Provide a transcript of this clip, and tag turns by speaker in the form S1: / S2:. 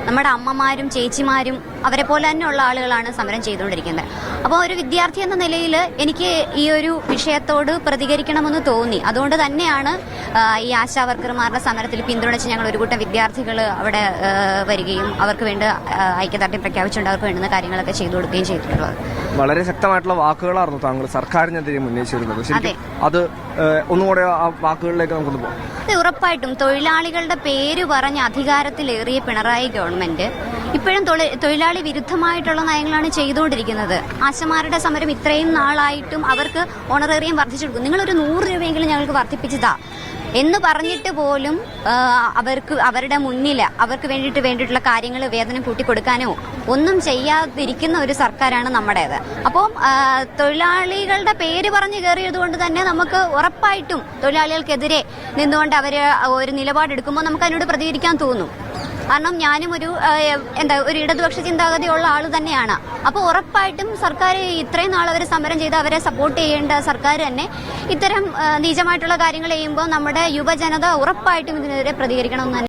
S1: നമ്മുടെ അമ്മമാരും ചേച്ചിമാരും അവരെ പോലെ തന്നെയുള്ള ആളുകളാണ് സമരം ചെയ്തുകൊണ്ടിരിക്കുന്നത്. അപ്പോൾ ഒരു വിദ്യാർത്ഥി എന്ന നിലയിൽ എനിക്ക് ഈ ഒരു വിഷയത്തോട് പ്രതികരിക്കണമെന്ന് തോന്നി. അതുകൊണ്ട് തന്നെയാണ് ഈ ആശാ വർക്കർമാരുടെ സമരത്തിൽ പിന്തുണച്ച് ഞങ്ങൾ ഒരു കൂട്ടം വിദ്യാർത്ഥികൾ അവിടെ വരികയും അവർക്ക് വേണ്ടി ഐക്യദാർഢ്യം പ്രഖ്യാപിച്ചുകൊണ്ട് അവർക്ക് വേണ്ടുന്ന കാര്യങ്ങളൊക്കെ ചെയ്തു കൊടുക്കുകയും ചെയ്തിട്ടുള്ളത്.
S2: വളരെ ശക്തമായിട്ടുള്ള വാക്കുകളായിരുന്നു താങ്കൾ സർക്കാരിനെതിരെ ഉന്നയിച്ചിരുന്നത്. അത് ഒന്നുകൂടെ ആ വാക്കുകളിലേക്ക് നമുക്കൊന്ന് പോകാം.
S1: ഉറപ്പായിട്ടും തൊഴിലാളികളുടെ പേര് പറഞ്ഞ് അധികാരത്തിലേറിയ പിണറായി ഗവൺമെന്റ് ഇപ്പോഴും തൊഴിലാളി വിരുദ്ധമായിട്ടുള്ള നയങ്ങളാണ് ചെയ്തുകൊണ്ടിരിക്കുന്നത്. ആശമാരുടെ സമരം ഇത്രയും നാളായിട്ടും അവർക്ക് ഓണറേറിയം വർദ്ധിച്ചു കൊടുക്കും. നിങ്ങളൊരു 100 രൂപയെങ്കിലും ഞങ്ങൾക്ക് വർദ്ധിപ്പിച്ചതാ എന്ന് പറഞ്ഞിട്ട് പോലും അവരുടെ മുന്നിൽ അവർക്ക് വേണ്ടിയിട്ടുള്ള കാര്യങ്ങൾ വേതനം കൂട്ടിക്കൊടുക്കാനോ ഒന്നും ചെയ്യാതിരിക്കുന്ന ഒരു സർക്കാരാണ് നമ്മുടേത്. അപ്പം തൊഴിലാളികളുടെ പേര് പറഞ്ഞു കയറിയത് കൊണ്ട് തന്നെ നമുക്ക് ഉറപ്പായിട്ടും തൊഴിലാളികൾക്കെതിരെ നിന്നുകൊണ്ട് അവർ ഒരു നിലപാടെടുക്കുമ്പോൾ നമുക്ക് അതിനോട് പ്രതികരിക്കാൻ തോന്നും. കാരണം ഞാനും ഒരു ഇടതുപക്ഷ ചിന്താഗതിയുള്ള ആൾ തന്നെയാണ്. അപ്പോൾ ഉറപ്പായിട്ടും സർക്കാർ ഇത്രയും നാൾ അവർ സമരം ചെയ്ത് അവരെ സപ്പോർട്ട് ചെയ്യേണ്ട സർക്കാർ തന്നെ ഇത്തരം നീചമായിട്ടുള്ള കാര്യങ്ങൾ ചെയ്യുമ്പോൾ നമ്മുടെ യുവജനത ഉറപ്പായിട്ടും ഇതിനെതിരെ പ്രതികരിക്കണമെന്ന്